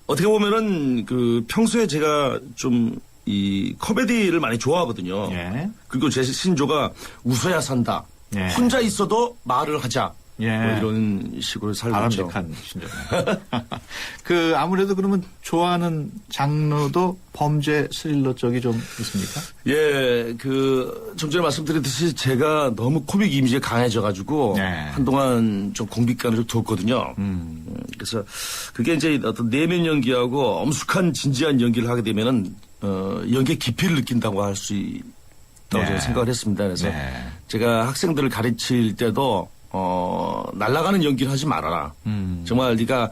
어떻게 보면은 그 평소에 제가 좀 이 코미디를 많이 좋아하거든요. 예. 그리고 제 신조가 웃어야 산다. 예. 혼자 있어도 말을 하자. 예. 뭐 이런 식으로 살고 있죠. 바람직한 신조네요. 그 아무래도 그러면 좋아하는 장르도 범죄 스릴러 쪽이 좀 있습니까? 예, 좀 전에 말씀드렸듯이 제가 너무 코믹 이미지가 강해져가지고 네. 한동안 좀 공백기간을 좀 뒀거든요. 그래서 그게 이제 어떤 내면 연기하고 엄숙한 진지한 연기를 하게 되면은 연기의 깊이를 느낀다고 할 수 있다고 네. 제가 생각을 했습니다. 그래서 네. 제가 학생들을 가르칠 때도 날아가는 연기를 하지 말아라. 정말 네가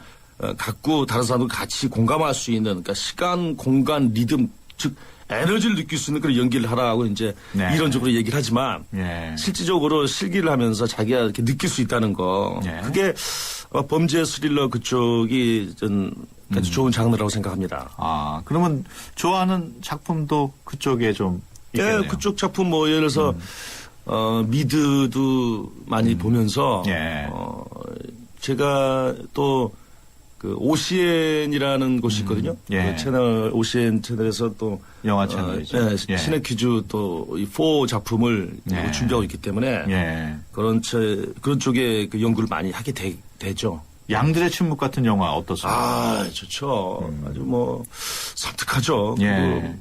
갖고 다른 사람들 같이 공감할 수 있는 그러니까 시간, 공간, 리듬 즉 에너지를 느낄 수 있는 그런 연기를 하라고 이제 네. 이론적으로 얘기를 하지만 예. 실질적으로 실기를 하면서 자기가 이렇게 느낄 수 있다는 거 네. 그게 범죄 스릴러 그쪽이 전 아주 좋은 장르라고 생각합니다. 그러면 좋아하는 작품도 그쪽에 좀 있겠네요. 예, 그쪽 작품 뭐 예를 들어서 미드도 많이 보면서 예. 제가 또 그 OCN이라는 곳이 있거든요. 예. 그 채널 OCN 채널에서 또 영화 채널이죠. 예, 신의 퀴즈 또 이 4 작품을 예. 준비하고 있기 때문에 예. 그런 쪽에 그 연구를 많이 하게 되죠. 양들의 침묵 같은 영화 어떻습니까? 좋죠. 아주 뭐 섬뜩하죠. 예.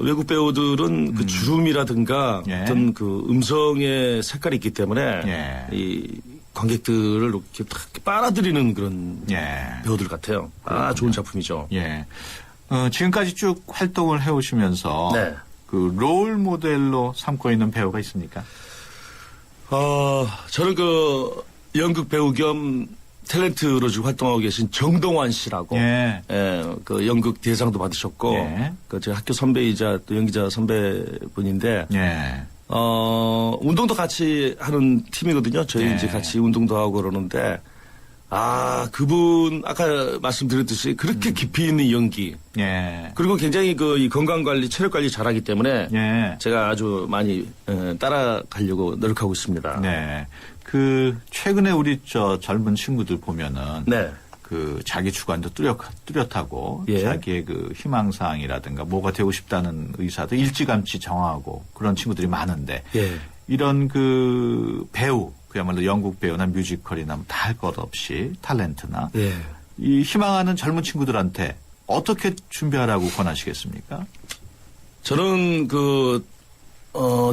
외국 배우들은 그 주름이라든가 예. 어떤 그 음성의 색깔이 있기 때문에 예. 이 관객들을 이렇게 딱 빨아들이는 그런 예. 배우들 같아요. 좋은 작품이죠. 예. 지금까지 쭉 활동을 해오시면서 네. 그 롤 모델로 삼고 있는 배우가 있습니까? 저는 그 연극 배우 겸 탤런트로 지금 활동하고 계신 정동환 씨라고. 예. 그 연극 대상도 받으셨고. 예. 그 제 학교 선배이자 또 연기자 선배분인데. 예. 운동도 같이 하는 팀이거든요. 저희 네. 이제 같이 운동도 하고 그러는데, 그분, 아까 말씀드렸듯이 그렇게 깊이 있는 연기. 예. 그리고 굉장히 이 건강관리, 체력관리 잘하기 때문에. 예. 제가 아주 많이 따라가려고 노력하고 있습니다. 네. 최근에 우리 젊은 친구들 보면은. 네. 자기 주관도 뚜렷하고. 예. 자기의 희망사항이라든가 뭐가 되고 싶다는 의사도 일찌감치 정하고 그런 친구들이 많은데. 예. 이런 배우. 그야말로 영국 배우나 뮤지컬이나 다 할 것 없이 탤런트나 예. 이 희망하는 젊은 친구들한테 어떻게 준비하라고 권하시겠습니까? 저는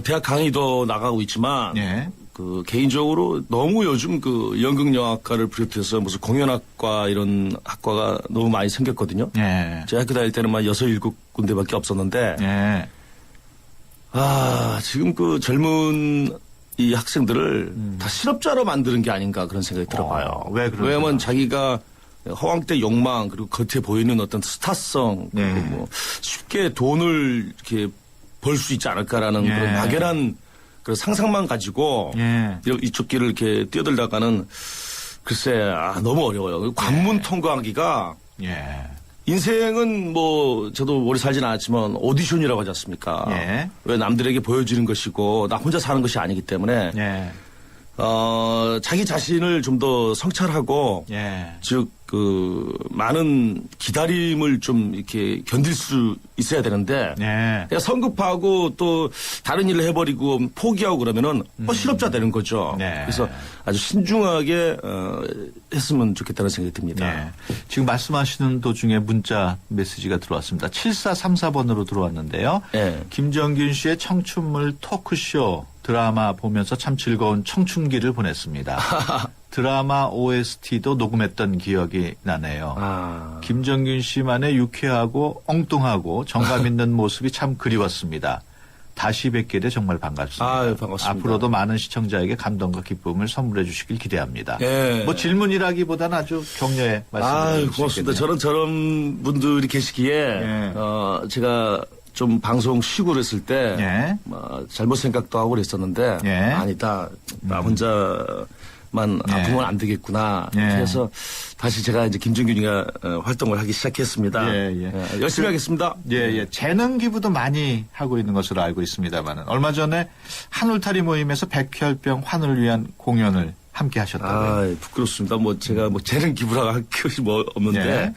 대학 강의도 나가고 있지만 예. 개인적으로 너무 요즘 연극영화과를 비롯해서 무슨 공연학과 이런 학과가 너무 많이 생겼거든요. 예. 제 학교 다닐 때는 6, 7군데밖에 없었는데 예. 지금 젊은 이 학생들을 다 실업자로 만드는 게 아닌가 그런 생각이 들어봐요. 왜 그러세요? 왜냐면 자기가 허황된 욕망 그리고 겉에 보이는 어떤 스타성 네. 그리고 쉽게 돈을 이렇게 벌 수 있지 않을까라는 예. 그런 막연한 그런 상상만 가지고 예. 이쪽 길을 이렇게 뛰어들다가는 글쎄 너무 어려워요. 관문 통과하기가 예. 인생은 저도 오래 살진 않았지만 오디션이라고 하지 않습니까? 예. 왜 남들에게 보여지는 것이고 나 혼자 사는 것이 아니기 때문에 예. 자기 자신을 좀 더 성찰하고 예. 즉 많은 기다림을 좀 이렇게 견딜 수 있어야 되는데 예. 그냥 성급하고 또 다른 일을 해버리고 포기하고 그러면은 실업자 되는 거죠. 네. 그래서 아주 신중하게 했으면 좋겠다는 생각이 듭니다. 네. 지금 말씀하시는 도중에 문자 메시지가 들어왔습니다. 7434번으로 들어왔는데요. 네. 김정균 씨의 청춘물 토크쇼 드라마 보면서 참 즐거운 청춘기를 보냈습니다. 드라마 OST도 녹음했던 기억이 나네요. 김정균 씨만의 유쾌하고 엉뚱하고 정감 있는 모습이 참 그리웠습니다. 다시 뵙게 돼 정말 반갑습니다. 반갑습니다. 앞으로도 많은 시청자에게 감동과 기쁨을 선물해 주시길 기대합니다. 예. 질문이라기보다는 아주 격려의 말씀을 고맙습니다. 저런 분들이 계시기에 예. 제가 좀 방송 쉬고 그랬을 때 예. 잘못 생각도 하고 그랬었는데 예. 아니다. 나 혼자만 예. 아프면 안 되겠구나. 예. 그래서 다시 제가 이제 김정균이가 활동을 하기 시작했습니다. 예. 열심히 하겠습니다. 예. 재능 기부도 많이 하고 있는 것으로 알고 있습니다만 얼마 전에 한울타리 모임에서 백혈병 환우를 위한 공연을 함께 하셨다고요. 부끄럽습니다. 제가 재능 기부라고 할 것이 없는데. 예.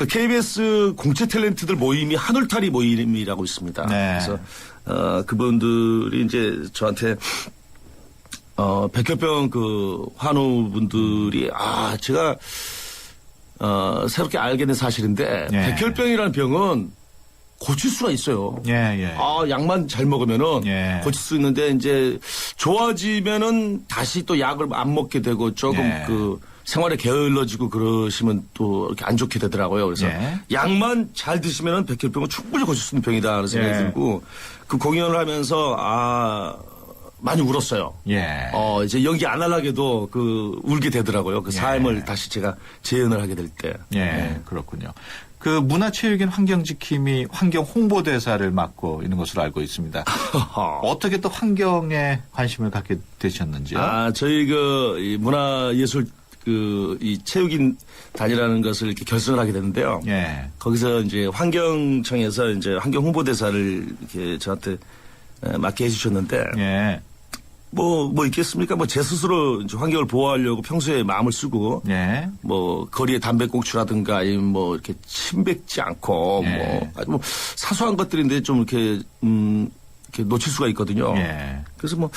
KBS 공채 탤런트들 모임이 한울타리 모임이라고 있습니다. 네. 그래서 그분들이 이제 저한테 백혈병 환우분들이 제가 새롭게 알게 된 사실인데 예. 백혈병이라는 병은 고칠 수가 있어요. 예. 약만 잘 먹으면은 예. 고칠 수 있는데 이제 좋아지면은 다시 또 약을 안 먹게 되고 조금 예. 생활에 게을러지고 그러시면 또 이렇게 안 좋게 되더라고요. 그래서 예. 약만 잘 드시면은 백혈병은 충분히 고칠 수 있는 병이다 하는 생각이 예. 들고 공연을 하면서 많이 울었어요. 예. 이제 연기 안 하려고도 울게 되더라고요. 삶을 다시 제가 재연을 하게 될 때. 예. 그렇군요. 문화체육인 환경지킴이 환경 홍보대사를 맡고 있는 것으로 알고 있습니다. 어떻게 또 환경에 관심을 갖게 되셨는지요? 저희 이 문화예술 이 체육인 단이라는 것을 이렇게 결성을 하게 됐는데요. 예. 거기서 이제 환경청에서 이제 환경 홍보대사를 이렇게 저한테 맡게 해주셨는데. 예. 뭐 있겠습니까? 제 스스로 이제 환경을 보호하려고 평소에 마음을 쓰고. 예. 거리에 담배꽁초라든가 아니면 이렇게 침 뱉지 않고 예. 아주 사소한 것들인데 좀 이렇게 놓칠 수가 있거든요. 예. 그래서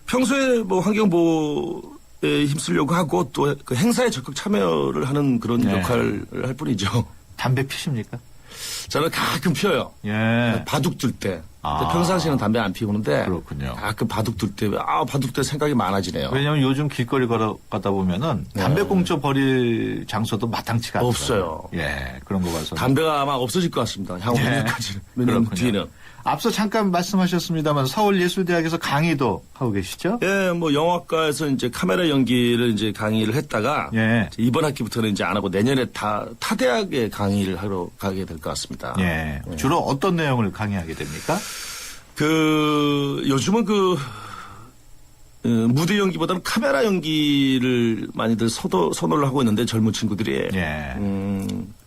평소에 환경 보호에 힘쓰려고 하고 또 그 행사에 적극 참여를 하는 그런 예. 역할을 할 뿐이죠. 담배 피십니까? 저는 가끔 피워요. 예. 바둑 둘 때. 평상시에는 담배 안 피우는데. 그렇군요. 가끔 바둑 둘 때, 바둑 때 생각이 많아지네요. 왜냐하면 요즘 길거리 걸어가다 보면은 담배꽁초 버릴 장소도 마땅치가 않아요. 없어요. 예, 그런 거 봐서. 담배가 아마 없어질 것 같습니다. 향후 몇 년까지는. 몇 년 뒤에는. 앞서 잠깐 말씀하셨습니다만 서울예술대학에서 강의도 하고 계시죠? 예, 영화과에서 이제 카메라 연기를 이제 강의를 했다가. 예. 이번 학기부터는 이제 안 하고 내년에 타 대학에 강의를 하러 가게 될 것 같습니다. 예. 주로 어떤 내용을 강의하게 됩니까? 요즘은 무대 연기보다는 카메라 연기를 많이들 선호를 하고 있는데 젊은 친구들이. 예.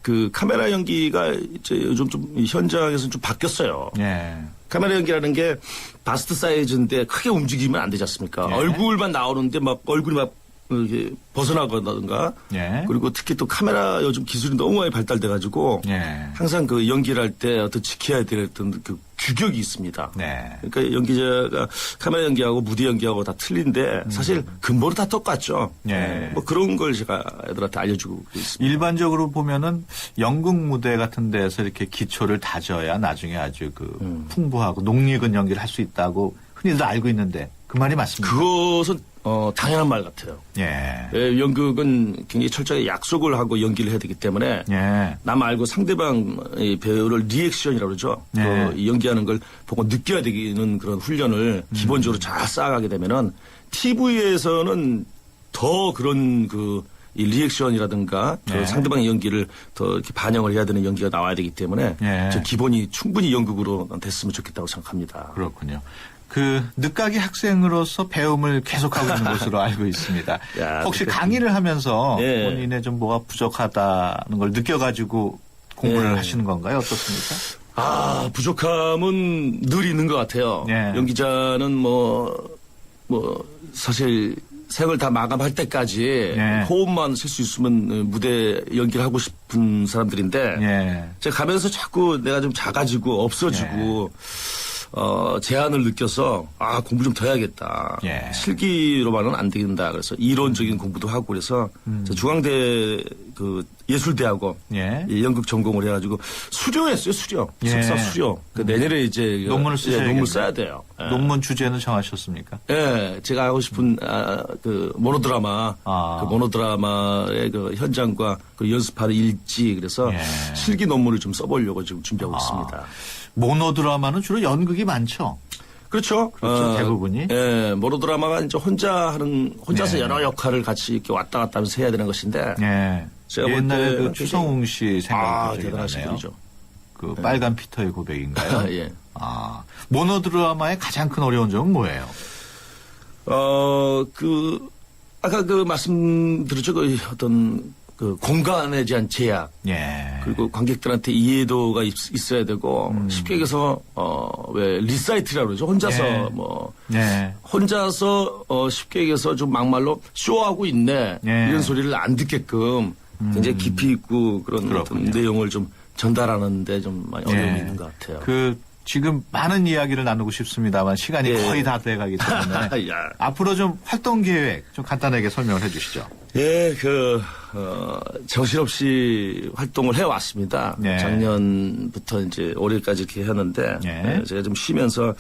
그 카메라 연기가 이제 요즘 좀 현장에서는 좀 바뀌었어요. 예. 카메라 연기라는 게 바스트 사이즈인데 크게 움직이면 안 되지 않습니까? 예. 얼굴만 나오는데 막 얼굴이 막 이렇게 벗어나거든가. 예. 그리고 특히 또 카메라 요즘 기술이 너무 많이 발달돼가지고 예. 항상 그 연기를 할 때 어떤 지켜야 될 어떤 그 규격이 있습니다. 네. 그러니까 연기자가 카메라 연기하고 무대 연기하고 다 틀린데 사실 근본은 다 똑같죠. 예. 뭐 그런 걸 제가 애들한테 알려주고 있습니다. 일반적으로 보면은 연극 무대 같은 데서 이렇게 기초를 다져야 나중에 아주 풍부하고 녹익은 연기를 할 수 있다고 흔히들 알고 있는데 그 말이 맞습니까? 그것은 당연한 말 같아요. 예. 연극은 굉장히 철저하게 약속을 하고 연기를 해야 되기 때문에 예. 나 말고 상대방 배우를 리액션이라고 그러죠. 예. 연기하는 걸 보고 느껴야 되는 그런 훈련을 기본적으로 잘 쌓아가게 되면은 TV에서는 더 그런 이 리액션이라든가 네. 상대방의 연기를 더 이렇게 반영을 해야 되는 연기가 나와야 되기 때문에 네. 저 기본이 충분히 연극으로 됐으면 좋겠다고 생각합니다. 그렇군요. 늦가기 학생으로서 배움을 계속하고 있는 것으로 알고 있습니다. 야, 혹시 강의를 하면서 예. 본인의 좀 뭐가 부족하다는 걸 느껴가지고 공부를 예. 하시는 건가요? 어떻습니까? 부족함은 늘 있는 것 같아요. 예. 연기자는 사실 생을 다 마감할 때까지 예. 호흡만 쓸 수 있으면 무대 연기를 하고 싶은 사람들인데 예. 제가 가면서 자꾸 내가 좀 작아지고 없어지고 제한을 느껴서 공부 좀 더 해야겠다. 예. 실기로만은 안 된다. 그래서 이론적인 공부도 하고 그래서 중앙대 예술대학원 예. 연극 전공을 해가지고 수료했어요. 수료. 예. 석사 수료. 내년에 이제 논문을 쓰셔야겠네요. 논문 써야 돼요. 예. 논문 주제는 정하셨습니까? 예, 제가 하고 싶은 모노드라마, 모노드라마의 현장과 연습하는 일지 그래서 예. 실기 논문을 좀 써보려고 지금 준비하고 있습니다. 모노드라마는 주로 연극이 많죠. 그렇죠. 대부분이. 예, 모노드라마가 이제 혼자서 네. 여러 역할을 같이 이렇게 왔다 갔다 하면서 해야 되는 것인데. 예. 제가 옛날에 볼 때 추성웅 씨 생각이 대단하신 나네요. 분이죠. 빨간 피터의 고백인가요? 예. 모노드라마의 가장 큰 어려운 점은 뭐예요? 아까 말씀드렸죠. 공간에 대한 제약. 예. 그리고 관객들한테 이해도가 있어야 되고, 쉽게 얘기해서, 왜, 리사이트라고 그러죠. 혼자서, 예. 예. 혼자서, 쉽게 얘기해서 좀 막말로 쇼하고 있네. 예. 이런 소리를 안 듣게끔 굉장히 깊이 있고 그런 어떤 내용을 좀 전달하는데 좀 많이 어려움이 있는 것 같아요. 지금 많은 이야기를 나누고 싶습니다만 시간이 거의 다 돼가기 때문에 앞으로 좀 활동 계획 좀 간단하게 설명을 해 주시죠. 예, 정신없이 활동을 해왔습니다. 네. 작년부터 이제 올해까지 이렇게 했는데, 제가 좀 쉬면서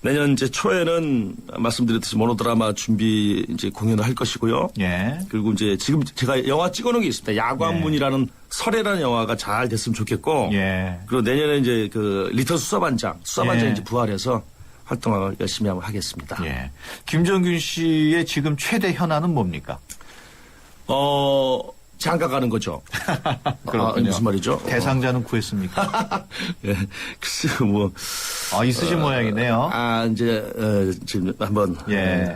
내년 이제 초에는 말씀드렸듯이 모노드라마 준비 이제 공연을 할 것이고요. 예. 그리고 이제 지금 제가 영화 찍어놓은 게 있습니다. 야광문이라는 설애라는 영화가 잘 됐으면 좋겠고, 예. 그리고 내년에 이제 리턴 수사반장 예. 이제 부활해서 활동을 열심히 한번 하겠습니다. 예. 김정균 씨의 지금 최대 현안은 뭡니까? 장가 가는 거죠. 그렇군요. 무슨 말이죠? 대상자는 구했습니까? 예, 글쎄요, 있으신 모양이네요. 이제, 지금 한번,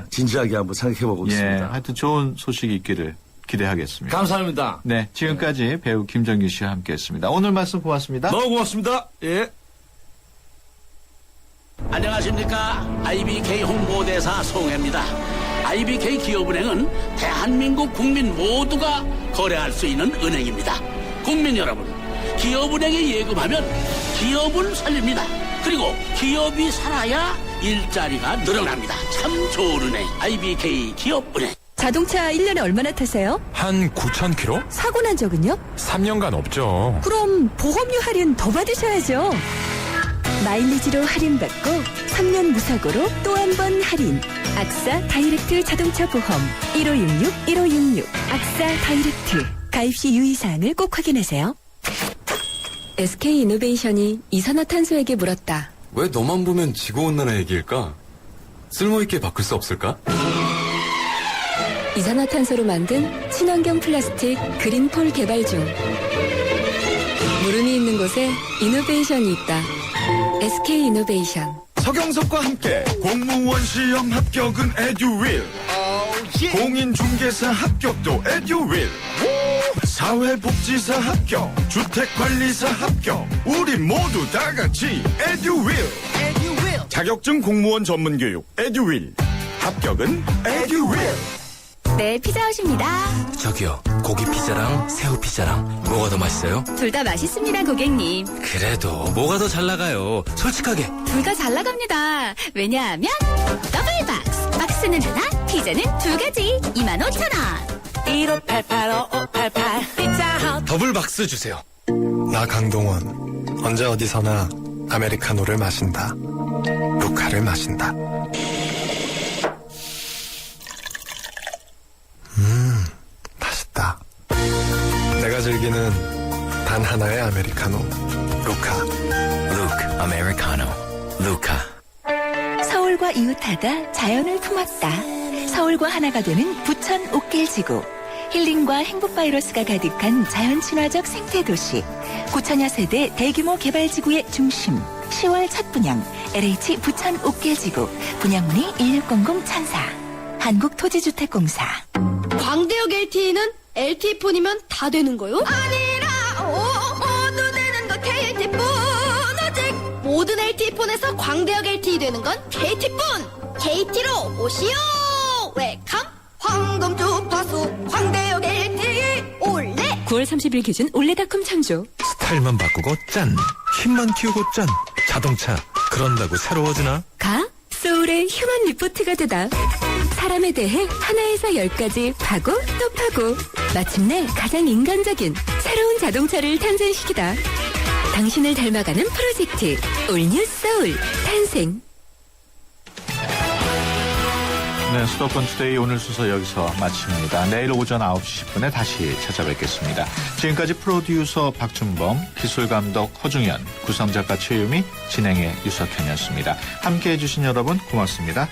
진지하게 한번 생각해보고 있습니다. 하여튼 좋은 소식이 있기를 기대하겠습니다. 감사합니다. 네, 지금까지 배우 김정균 씨와 함께 했습니다. 오늘 말씀 고맙습니다. 너무 고맙습니다. 예. 안녕하십니까. IBK 홍보대사 송혜입니다. IBK 기업은행은 대한민국 국민 모두가 거래할 수 있는 은행입니다. 국민 여러분, 기업은행에 예금하면 기업을 살립니다. 그리고 기업이 살아야 일자리가 늘어납니다. 참 좋은 은행, IBK 기업은행. 자동차 1년에 얼마나 타세요? 한 9,000km? 사고 난 적은요? 3년간 없죠. 그럼 보험료 할인 더 받으셔야죠. 마일리지로 할인받고 3년 무사고로 또 한 번 할인. 악사 다이렉트 자동차 보험 1566-1566 악사 다이렉트. 가입 시 유의사항을 꼭 확인하세요. SK이노베이션이 이산화탄소에게 물었다. 왜 너만 보면 지구온난화 얘기일까? 쓸모있게 바꿀 수 없을까? 이산화탄소로 만든 친환경 플라스틱 그린폴 개발 중. 물음이 있는 곳에 이노베이션이 있다. SK이노베이션. 서경석과 함께 공무원 시험 합격은 에듀윌, 공인중개사 합격도 에듀윌, 사회복지사 합격, 주택관리사 합격, 우리 모두 다 같이 에듀윌. 자격증 공무원 전문교육 에듀윌, 합격은 에듀윌. 네, 피자헛입니다. 저기요, 고기 피자랑 새우 피자랑 뭐가 더 맛있어요? 둘 다 맛있습니다, 고객님. 그래도 뭐가 더 잘 나가요? 솔직하게. 둘 다 잘 나갑니다. 왜냐하면 더블 박스. 박스는 하나, 피자는 두 가지. 25,000원. 1588-5588 피자헛. 더블 박스 주세요. 나 강동원. 언제 어디서나 아메리카노를 마신다. 루카를 마신다. 맛있다. 내가 즐기는 단 하나의 아메리카노. 루카. 루크 아메리카노. 루카. 서울과 이웃하다 자연을 품었다. 서울과 하나가 되는 부천 옥길지구. 힐링과 행복 바이러스가 가득한 자연 친화적 생태도시. 9천여 세대 대규모 개발지구의 중심. 10월 첫 분양 LH 부천 옥길지구. 분양문의 1600-1004. 한국토지주택공사. 광대역 LTE는 LTE폰이면 다 되는 거요? 아니라 모두 되는 건 KT폰. 오직 모든 LTE폰에서 광대역 LTE 되는 건 KT폰. KT로 오시오. 웰컴. 황금 주파수 광대역 LTE 올레. 9월 30일 기준 올레닷컴 창조. 스타일만 바꾸고 짠, 힘만 키우고 짠. 자동차 그런다고 새로워지나? 가 소울의 휴먼 리포트가 되다. 사람에 대해 하나에서 10가지 파고 또 파고 마침내 가장 인간적인 새로운 자동차를 탄생시키다. 당신을 닮아가는 프로젝트 올뉴 소울 탄생. 네, 수도권 투데이 오늘 순서 여기서 마칩니다. 내일 오전 9시 10분에 다시 찾아뵙겠습니다. 지금까지 프로듀서 박준범, 기술감독 허중현, 구성작가 최유미, 진행의 유석현이었습니다. 함께해 주신 여러분 고맙습니다.